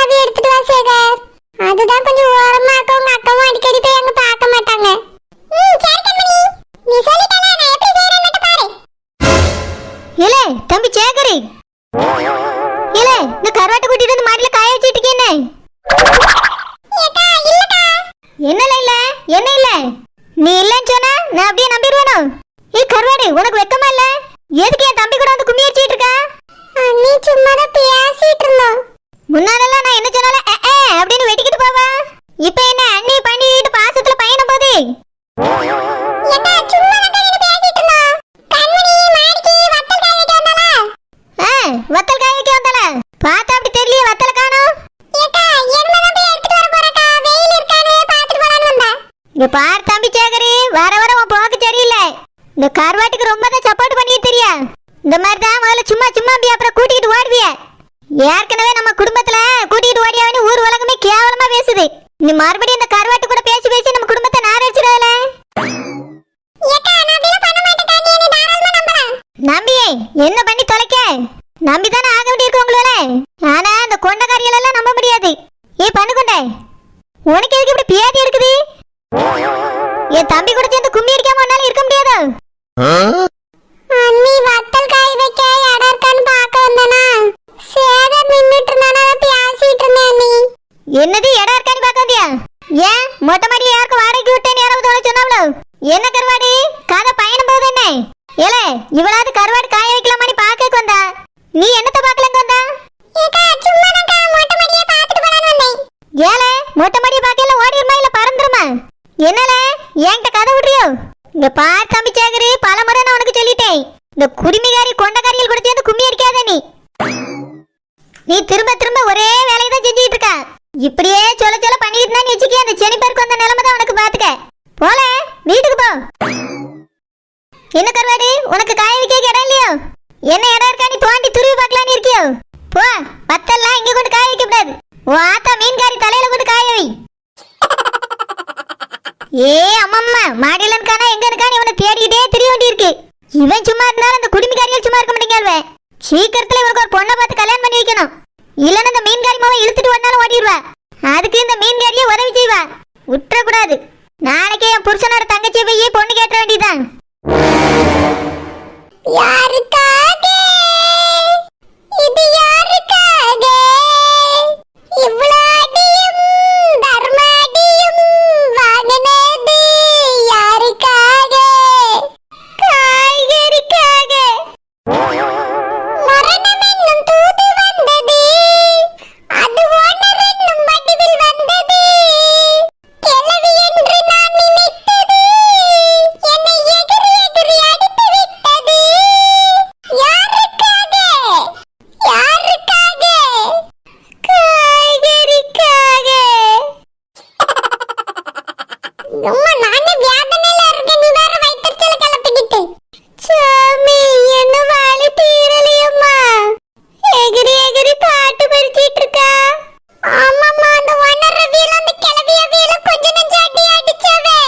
சாவி எடுத்துட்டு வா சேகர். அதுதான் கொஞ்சம் ஓரமா இருக்க. உங்க அக்காவும் அடிக்கடி போய் அங்க பார்க்க மாட்டாங்க. சரி கண்மணி, நீ சொல்லிட்டல, நான் எப்படி செய்யறேன்னு மட்டும் பாரு. ஏலே தம்பி சேகரி, ஏலே இந்த கருவாட்டை கூட்டிட்டு வந்து மாடியில காய வச்சிட்டு இருக்கேனே. ஏக்கா இல்லக்கா. என்னல இல்ல என்ன இல்ல, நீ இல்லன்னு சொன்னா நான் அப்படியே நம்பிடுவேனோ? ஏய் கருவாடு, உனக்கு வெக்கமா இல்ல? எதுக்கு என் தம்பி கூட வந்து கும்மி அடிச்சிட்டு இருக்கா? நீ சும்மா தான் பேசிட்டு இருந்தோம். முன்னாலெல்லாம் நான் என்ன சொன்னால அப்படின்னு வெட்டிக்கிட்டு போவா. இப்ப என்ன அண்ணி பண்ணிட்டு பாசத்துல பயணம் போகுது. ஏக்கா சும்மா தான் கண்ணு பேசிட்டு இருந்தோம். கண்மணி மாடிக்கு வத்தல் காய வைக்க வந்தாளா? வத்தல் காய வைக்க வந்தாளா? பார்த்தா அப்படி தெரியல, வத்தல காணோம். ஏக்கா என்னதான் போய் எடுத்துட்டு வர போறக்கா? வெயில் இருக்கானே பாத்துட்டு போலான்னு வந்தா. இங்க பாரு தம்பி சேகரி, வர வர உன் போக்கு சரியில்லை. இந்த கருவாட்டுக்கு ரொம்ப தான் சப்போர்ட் பண்ணிட்டு தெரியா. இந்த மாதிரி தான் முதல்ல சும்மா சும்மா அப்படி அப்புறம் கூட்டிகிட்டு ஓடுவிய. ஏற்கனவே நம்ம குடும்பத்துல கூட்டிகிட்டு ஓடியாவனு ஊர் உலகமே கேவலமா பேசுது. நீ மறுபடியும் இந்த கருவாட்டு கூட பேசி பேசி நம்ம குடும்பத்தை நாரடிச்சிடாதல. ஏக்கா நான் அப்படியே பண்ண மாட்டேன். நீ என்ன தாராளமா நம்பலாம். நம்பியே என்ன பண்ணி தொலைக்க? நம்பி தானே ஆக வேண்டியிருக்கு உங்களால. ஆனா அந்த கொண்டக்காரிகள் எல்லாம் நம்ப முடியாது. பண்ணு கொண்டே, உனக்கு எதுக்கு இப்படி பியாதி இருக்குது? என் தம்பி கூட சேர்ந்து கும்மி அடிக்காம ஒன்னால இருக்க முடியாது. அண்ணி வத்தல் காய வைக்க இடம் இருக்கான்னு பார்க்க வந்தனா சேகர் நின்னுட்டு இருந்தானா, பேசிட்டு இருந்தேன். அண்ணி என்னது இடம் இருக்கான்னு பார்க்க வந்தியா? ஏன் மொட்டை மாடி யாருக்கு வாடகைக்கு விட்டேன்னு யாராவது உனக்கு சொன்னாங்களோ? என்ன கருவாடு கதை பயணம் போகுது என்ன? ஏலே இவளாவது கருவாடு காய வைக்கலாமான்னு பார்க்க வந்தா, நீ என்னத்த பார்க்கலங்க வந்தா? ஏக்கா சும்மா தான் மொட்டை மாடியை பார்த்துட்டு போலான்னு வந்தேன். ஏலே மொட்டை மாடியை பார்க்கல ஓடிடுமா இல்ல பறந்துருமா? என்னல என்கிட்ட கதை விடுறியோ? இங்க பார் தம்பி சேகரி, பல முறை நான் உனக்கு சொல்லிட்டேன், இந்த குடிமிகாரி கொண்டக்காரிகள் கூட சேர்ந்து கும்மி அடிக்காத. நீ திரும்ப திரும்ப ஒரே வேலையை தான் செஞ்சுட்டு இருக்க. இப்படியே சொல்ல சொல்ல பண்ணிட்டு தான் வச்சுக்கே, அந்த செனிப்பருக்கு வந்த நிலைமை தான் உனக்கு பாத்துக்க. போல வீட்டுக்கு போ. என்ன கருவாடு, உனக்கு காய வைக்க இடம் இல்லையோ? என்ன இடம் இருக்கா நீ தோண்டி துருவி பார்க்கலான்னு இருக்கியோ? போ, வத்தெல்லாம் இங்க கொண்டு காய வைக்க கூடாது. உன் ஆத்தா மீன்காரி தலையில கொண்டு காய வை. அம்மம்மா மாடியில இருக்கானா எங்க இருக்கான்னு இவனை தேடிக்கிட்டே தெரிய வேண்டி இருக்கு. இவன் சும்மா இருந்தாலும் அந்த குடிமிகாரிகள் சும்மா இருக்க மாட்டேங்க. சீக்கிரத்துல இவனுக்கு ஒரு பொண்ணை பார்த்து கல்யாணம் பண்ணி வைக்கணும். இல்லன்னா இந்த மீன்காரி மாவை இழுத்துட்டு வந்தாலும் ஓடிடுவா. அதுக்கு இந்த மீன்காரியை உதவி செய்வா, விட்டுற கூடாது. நாளைக்கே என் புருஷனோட தங்கச்சி போய் பொண்ணு கேட்ட வேண்டியதான். யாருக்காக இது யாருக்காக இவ்வளவு அடியும் தர்மடியும் வாங்கினது யாருக்காக? காய்கறிக்காக. மரணம் என்னும் தூது வந்தது, அது ஓனர் என்னும் வடிவில் வந்தது. கிழவி என்று நான் நினைத்தது என்னை எகிரி எகிரி அடித்து விட்டது. யாருக்காக? யாருக்காக? காய்கறிக்காக. அம்மா நானே வியாதனையில இருக்கேன், நீ வேற வயிற்றுச்சல கிளப்பிக்கிட்டு. சாமி என்ன வாழை தீரலையம்மா. எகிரி எகிரி பாட்டு படிச்சிட்டு இருக்கா. ஆமாம்மா, அந்த ஒன்னர் ரவியில அந்த கிளவி அவியில கொஞ்ச நெஞ்ச அடி அடிச்சவே.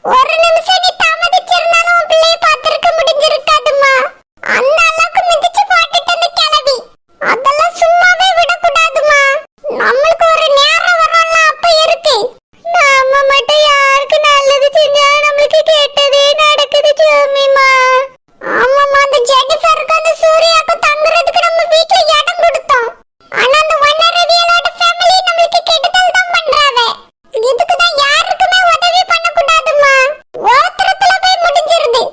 ஒரு நிமிஷம் நீ தாமதிச்சிருந்தாலும் உன் பிள்ளைய பார்த்திருக்க முடிஞ்சிருக்காதும்மா. அந்த அளவுக்கு மிதிச்சு போட்டுட்டு அந்த கிளவி. அதெல்லாம் சும்மாவே விடக்கூடாதுமா. நம்மளுக்கு ஒரு நேரம் வரல, அப்ப இருக்கு. நாம மட்டும் யாருக்கு நல்லது செஞ்சா நம்மளுக்கு கேட்டதே நடக்குது சாமிமா. ஆமாம்மா, அந்த ஜெனிஃபருக்கு அந்த சூர்யாவுக்கு தங்குறதுக்கு நம்ம வீட்டுல இடம் கொடுத்தோம். ஆனா அந்த ஒன்னர் ரவியோட ஃபேமிலி நம்மளுக்கு கெடுதல் தான் பண்றாங்க. இதுக்கு தான் யாருக்குமே உதவி பண்ணக்கூடாதுமா. ஓத்திரத்துல போய் முடிஞ்சிருது.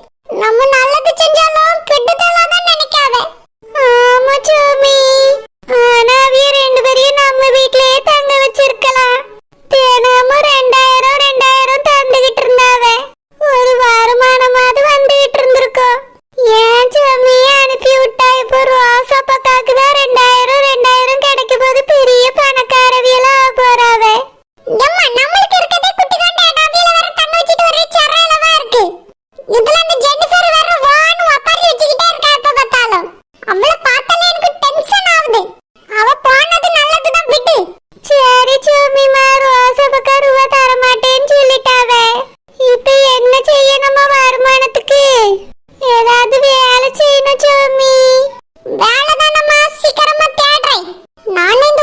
நம்ம நல்லது செஞ்சாலும் கெடுதலா தான் நினைக்காத. ஆமா சாமி, ஆனா அவிய ரெண்டு பேரையும் நம்ம வீட்லயே தங்க வச்சிருக்கலாம். தினமும் 2000 2000 தந்துகிட்டு இருந்தாவ. ஒரு வருமானமாவது வந்துகிட்டு இருந்திருக்கோம். ஏன் சாமி அனுப்பி விட்டா? இப்போ ரோசா பக்காக்கு தான் 2000 2000 கிடைக்கும் போது பெரிய பணக்காரவியெல்லாம் ஆக போறாவ. நம்மளுக்கு இருக்கதே குட்டி கொண்ட அவியில வர தங்க வச்சுட்டு ஒரே சரளவா இருக்கு. இதுல அந்த ஜெனிஃபர் வேற வான்னு அப்பாரி வச்சுக்கிட்டே இருக்கா எப்ப பார்த்தாலும். அவளை பார்த்தாலே எனக்கு டென்ஷன் ஆகுது. அவ போனது நல்லதுதான், விட்டு. சரி சாமிமா, ரோசா பக்கா ரூபா தர மாட்டேன்னு சொல்லிட்டாவ. இப்ப என்ன செய்ய நம்ம வருமானத்துக்கு? ஏதாவது வேலை செய்யணும் சாமி. வேலை தானம்மா, சீக்கிரமா தேடுறேன். நானும் இந்த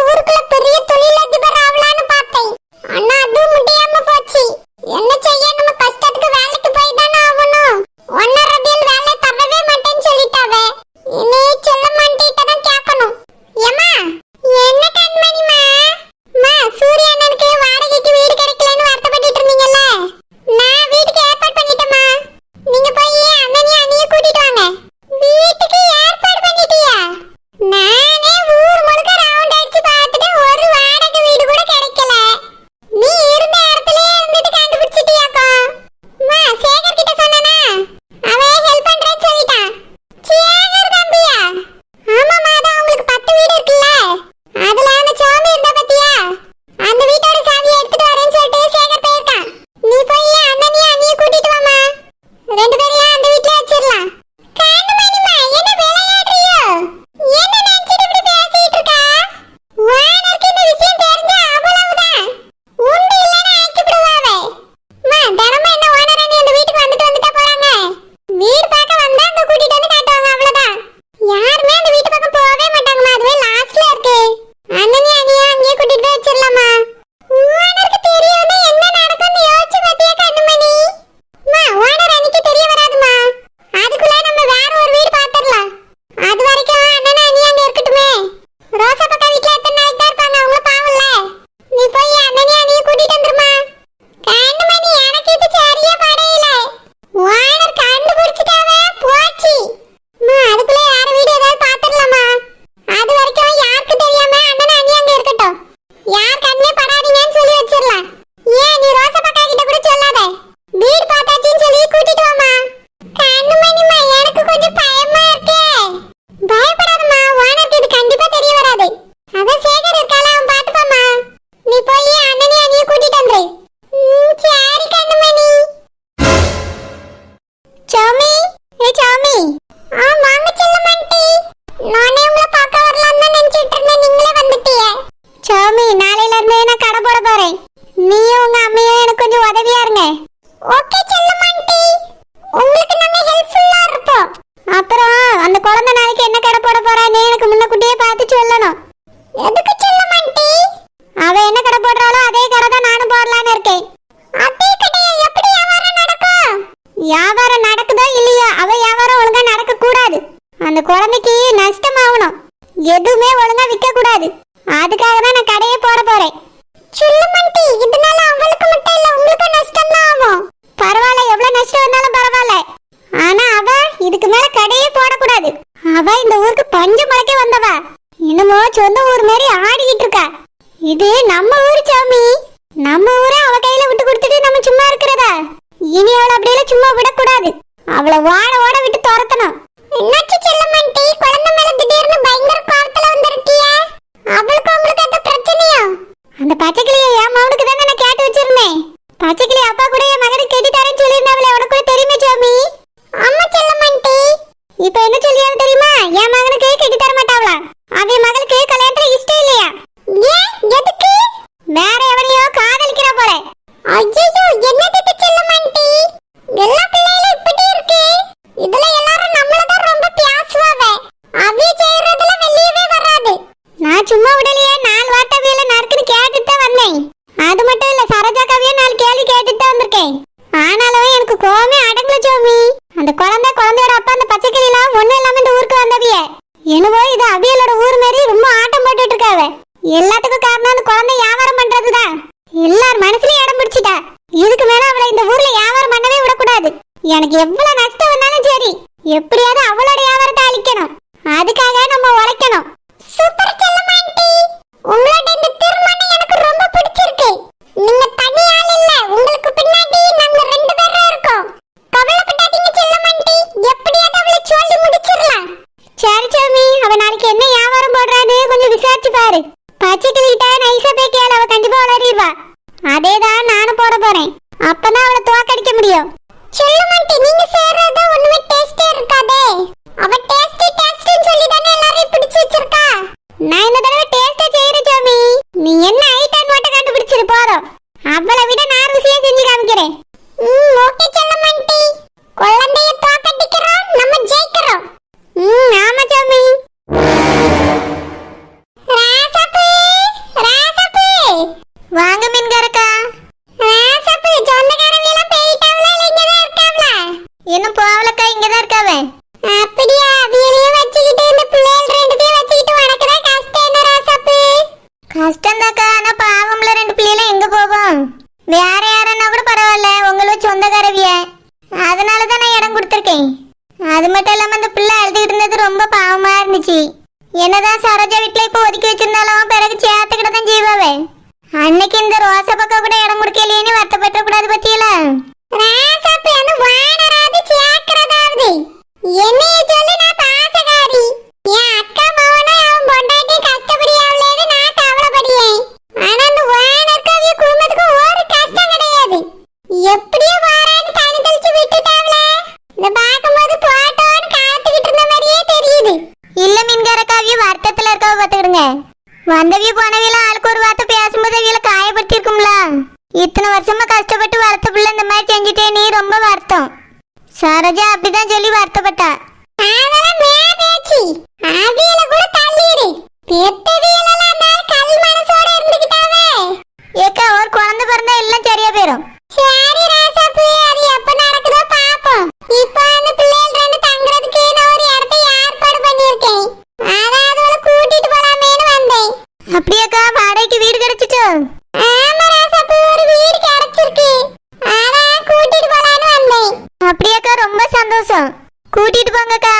கூடாது. அதுக்காக தான் நான் கடையே போட போறேன். சொல்லுமண்டி, இதனால அவளுக்கு மட்டும் இல்ல உங்களுக்கு நஷ்டம் தான் ஆகும். பரவாயில்ல, எவ்வளவு நஷ்டம் வந்தாலும் பரவாயில்ல. ஆனா அவ இதுக்கு மேல கடையே போடக்கூடாது. அவ இந்த ஊருக்கு பஞ்சு மலைக்க வந்தவ. இன்னமோ சொந்த ஊர் மாதிரி ஆடிக்கிட்டு இருக்கா. இது நம்ம ஊர் சாமி. நம்ம ஊரை அவ கையில விட்டு கொடுத்துட்டு நம்ம சும்மா இருக்கிறதா? இனி அவளை அப்படியே சும்மா விடக்கூடாது. அவளை ஓட விட்டு துரத்தணும். என்னாச்சு செல்லமண்டி, குழந்தை மேல திடீர்னு பயங்கர கோவத்துல வந்திருக்கிய? அவளுக்கு உங்களுக்கு அந்த பிரச்சனையா? அந்த பச்சைக்கிளியை என் மகனுக்கு தானே நான் கேட்டு வச்சிருந்தேன். பச்சைக்கிளி அப்பா கூட என் மகனுக்கு கெட்டி தரேன்னு சொல்லியிருந்தாவளே, உனக்கு கூட தெரியுமே சாமி? ஆமா செல்லமண்டி. இப்ப என்ன சொல்லியாவது தெரியுமா? என் மகனுக்கு கெட்டி தர மாட்டாவளா? அவன் மகளுக்கு கல்யாணத்துல இஷ்டம் இல்லையா? ஏன், எதுக்கு? வேற எவனையோ காதலிக்கிறா போல. ஐயோ, என்னது செல்லமண்டி, எல்லா பிள்ளைகளும் இப்படி இருக்கு. இதுல எல்லாரும் நம்மள தான் ரொம்ப பேசுவாவே. அவிய செய்யறதுல வெளியவே வராது. நான் சும்மா விடலையே, 4 வார்த்தையில நறுக்குன்னு கேட்டுட்டு தான் வந்தேன். அது மட்டும் இல்ல, சரோஜா கவியை 4 கேள்வி கேட்டுட்டு தான் வந்திருக்கேன். ஆனாலும் எனக்கு கோவமே அடங்கல ஜோமி. அந்த குழந்தையோட அப்பா அந்த பச்சைக்கிளிலாம் ஒண்ணும் இல்லாம இந்த ஊருக்கு வந்தவிய. என்னவோ இது அவியலோட ஊர் மாதிரி ரொம்ப ஆட்டம் போட்டுட்டு இருக்காவ. எல்லாத்துக்கும் காரணம் அந்த குழந்தை வியாபாரம் பண்றதுதான். எல்லார் மனசுலயும் இடம் பிடிச்சிட்டா. இதுக்கு மேல அவளை இந்த ஊர்ல வியாபாரம் பண்ணவே விடக்கூடாது. எனக்கு எவ்வளவு நஷ்டம் வந்தாலும் சரி, எப்படியாவது அவளோட வியாபாரத்தை அழிக்கணும். அதுக்காக நம்ம உழைக்கணும். சூப்பர் செல்லமாண்டி, உங்களோட இந்த தீர்மானம் எனக்கு ரொம்ப பிடிச்சிருக்கு. நீங்க தனி ஆள் இல்ல, உங்களுக்கு பின்னாடி நாங்க 2 பேரும் இருக்கோம். கவலைப்படாதீங்க செல்லமாண்டி, எப்படியாவது அவளை சொல்லி முடிச்சிடலாம். சரி சாமி, அவ நாளைக்கு என்ன வியாபாரம் போடுறான்னு கொஞ்சம் விசாரிச்சு பாரு. பச்சைக்கிளிட்ட நைஸா போய் கேளு, அவ கண்டிப்பா வளரிடுவா. அதேதான் நானும் போட போறேன். அப்பதான் அவளை தோக்கடிக்க முடியும். செல்லமாண்டி, நீங்க செய்யறது ஒண்ணுமே டேஸ்டே இருக்காதே. அவ டேஸ்ட்னு சொல்லி தானே எல்லாரையும் பிடிச்சு வச்சிருக்கா. நான் இந்த தடவை டேஸ்டா செய்யறேன் சாமி. நீ என்ன ஐட்டம் மட்டும் கண்டுபிடிச்சிரு போதும். அவளை விட நான் ருசியா செஞ்சு காமிக்கிறேன். ஓகே செல்லமாண்டி, குழந்தைய தோக்கடிக்கிறோம், நம்ம ஜெயிக்கிறோம். ஆமா சாமி. ராசப்பு, ராசப்பு, வாங்க மீன்காரக்கா. ராசப்பு, சொந்தக்காரங்க எல்லாம் போயிட்டாவளா இல்ல இங்கதான் இருக்காவளா? இன்னும் போவலக்கா, இங்கதான் இருக்காவே. அப்படியா? அவியலையும் வச்சுக்கிட்டு இந்த பிள்ளைகள் 2த்தையும் வச்சுக்கிட்டு உனக்கு தான் கஷ்டம் என்ன ராசப்பு? கஷ்டம்தாக்கா, ஆனா பாவம்ல 2 பிள்ளைகளும் எங்க போவோம்? வேற யாரன்னா கூட பரவாயில்ல, உங்களுக்கு சொந்தக்காரவிய. அதனாலதான் நான் இடம் கொடுத்துருக்கேன். அது மட்டும் இல்லாம அந்த பிள்ளை அழுதுகிட்டு இருந்தது ரொம்ப பாவமா இருந்துச்சு. என்னதான் சரோஜா வீட்டுல இப்ப ஒதுக்கி வச்சிருந்தாலும் பிறகு சேர்த்துக்கிட்ட தான் ஜீவாவே. அன்னைக்கு இந்த ரோசா பக்கம் கூட இடம் கொடுக்கலையேன்னு வருத்தப்பட்ட கூடாது பத்தியில. ராசாப்பு, அந்த வானராது சேர்க்கிறதாவது என்னைய சொல்லி நான் பாசகாரி. என் அக்கா மகனும் அவன் பொண்டாட்டி கஷ்டப்படியாவலேன்னு நான் கவலைப்படியேன். ஆனா அந்த வானருக்கு அவிய குடும்பத்துக்கு ஒரு கஷ்டம் கிடையாது. எப்படியோ வாரான்னு தனி தெளிச்சு விட்டுட்டாவல. இத பாக்கும்போது போட்டோன்னு காத்துக்கிட்டு இருந்த மாதிரியே தெரியுது. இல்ல மீன்காரக்கா, அவிய வருத்தத்துல இருக்கவ பாத்துக்கிடுங்க. வந்தவிய போனவியல ஆளுக்கு ஒரு வார்த்தை பேசும்போது அவியல காயப்படுத்தி இருக்கும்ல. இத்தனை வருஷமா கஷ்டப்பட்டு வளர்த்த பிள்ளை இந்த மாதிரி செஞ்சுட்டே நீ ரொம்ப வருத்தம். சரோஜா அப்படிதான் சொல்லி வருத்தப்பட்டா. அதெல்லாம் மேபேச்சி, அவியல கூட தள்ளிடு. பெத்தவியலலாம் நான் கல் மனசோட இருந்துக்கிட்டாவே. ஏக்கா, ஒரு குழந்தை பிறந்தா எல்லாம் சரியா போயிடும். சரி ராசாப்பு, அது எப்ப நடக்குதோ பாப்போம். இப்போ அந்த பிள்ளைகள் 2 தங்குறதுக்கு நான் ஒரு இடத்தை ஏற்பாடு பண்ணியிருக்கேன். அதான் அதோட கூட்டிட்டு போலாமேன்னு வந்தேன். அப்படியாக்கா, வாடகைக்கு வீடு கிடைச்சிச்சோ? ஆமா ராசாப்பு, ஒரு வீடு கிடைச்சிருக்கு. அதான் கூட்டிட்டு போலான்னு வந்தேன். அப்படியாக்கா, ரொம்ப சந்தோஷம். கூட்டிட்டு போங்கக்கா.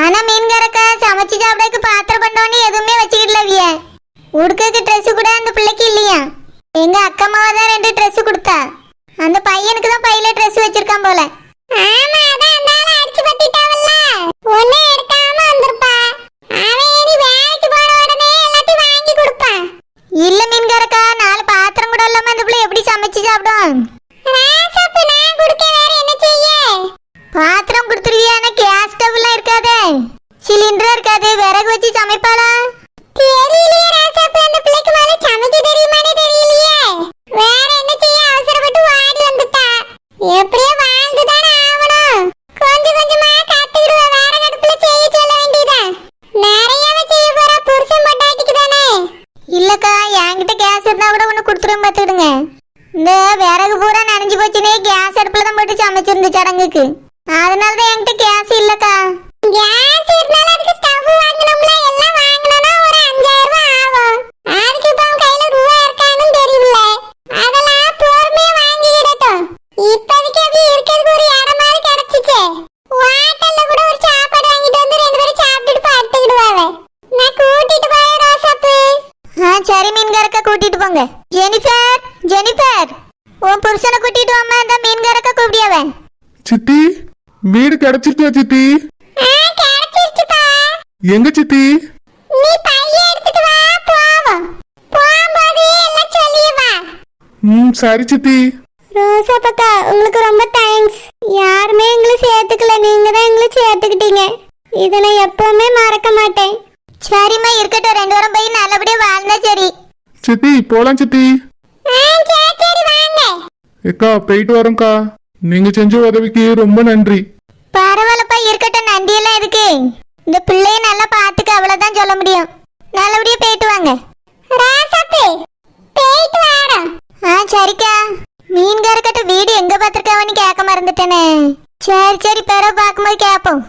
ஆனா மீன்காரக்கா, சமைச்சு சாப்பிடக்கு பாத்திரம் பண்ணோன்னு எதுவுமே வச்சுக்கிடலவிய. உடுக்கக்கு ட்ரெஸ் கூட அந்த பிள்ளைக்கு இல்லையா. எங்க அக்கம்மாவா தான் 2 ட்ரெஸ் கொடுத்தா. அந்த பையனுக்கு தான் பையில ட்ரெஸ் வச்சிருக்கான் போல. ஆமா, அதான் அந்த ஆளை அடிச்சு பத்திட்டாவல்ல, ஒண்ணே எடுக்காம வந்திருப்பா. அவன் இனி வேலைக்கு போன உடனே எல்லாத்தையும் வாங்கி கொடுப்பான். இல்ல மீன்காரக்கா, 4 பாத்திரம் கூட இல்லாம அந்த பிள்ளை எப்படி சமைச்சு சாப்பிடும்? ராசாப்பு, நான் கொடுக்க வேற என்ன செய்ய? பாத்திரம் கொடுத்துருவியான, கேஸ் ஸ்டவ்லாம் இருக்காதே, சிலிண்டர் இருக்காது, விறகு வச்சு சமைப்பாளா? தெரியலையே ராசாப்பு, அந்த பிள்ளைக்கு மேல சமைக்க தெரியுமானே தெரியலையே. வேற என்ன செய்ய, அவசரப்பட்டு வாடி வந்துட்டா. எப்படியோ வாழ்ந்துதானே ஆகணும். கொஞ்சம் கொஞ்சமா கத்துக்கிடுவா. வேற கடுப்புல செய்ய சொல்ல வேண்டியதான். நிறையவே செய்ய போறா, புருஷன் பொண்டாட்டிக்கு தானே. இல்லக்கா, என்கிட்ட கேஸ் இருந்தா கூட ஒண்ணு கொடுத்துரும் பாத்துக்கிடுங்க. இந்த விறகு பூரா நனைஞ்சு போச்சுன்னே கேஸ் அடுப்புல தான் போட்டு சமைச்சிருந்து சடங்குக்கு. அதனாலதான் என்கிட்ட கேஸ் இல்லக்கா. கேஸ் இருந்தாலும் அதுக்கு ஸ்டவ் வாங்கணும்ல, எல்லாம் வாங்கணும்னா ஒரு 5000 ரூபாய் சரி மீன்காரக்க கூட்டிட்டு போங்க. ஜெனிஃபர், ஜெனிஃபர், உன் புருஷனை கூட்டிட்டு வாமா. இந்த மீன்காரக்க கூப்பிடியாவ. சித்தி வீடு கிடைச்சிருச்சா சித்தி? கிடைச்சிருச்சுப்பா. எங்க சித்தி? நீ பைய எடுத்துட்டு வா, போவோம். போகும்போது எல்லாம் சொல்லியே வா. சரி சித்தி. ரோசா பக்கா, உங்களுக்கு ரொம்ப தேங்க்ஸ். யாருமே எங்களை சேர்த்துக்கல, நீங்க தான் எங்களை சேர்த்துக்கிட்டீங்க. இதை நான் எப்பவுமே மறக்க மாட்டேன். சரிம்மா, இருக்கட்டும். 2 வாரம் போய் நல்லபடியா வாழ்ந்தா சரி. சித்தி போலாம் சித்தி. சரி வாங்க. ஏக்கா போயிட்டு வரோம்க்கா. நீங்க செஞ்ச உதவிக்கு ரொம்ப நன்றி. பரவாயில்லப்பா, இருக்கட்டும். நன்றி எல்லாம் இருக்கு. இந்த பிள்ளைய நல்லா பாத்துக்க, அவ்வளவுதான் சொல்ல முடியும். நல்லபடியா போயிட்டு வாங்க. ராசாப்பே, போயிட்டு வாரோம். சரிக்கா. மீன்காரக்கிட்ட வீடு எங்க பாத்திருக்காவன்னு கேட்க மறந்துட்டேனே. சரி சரி, பிறகு பார்க்கும்போது கேட்போம்.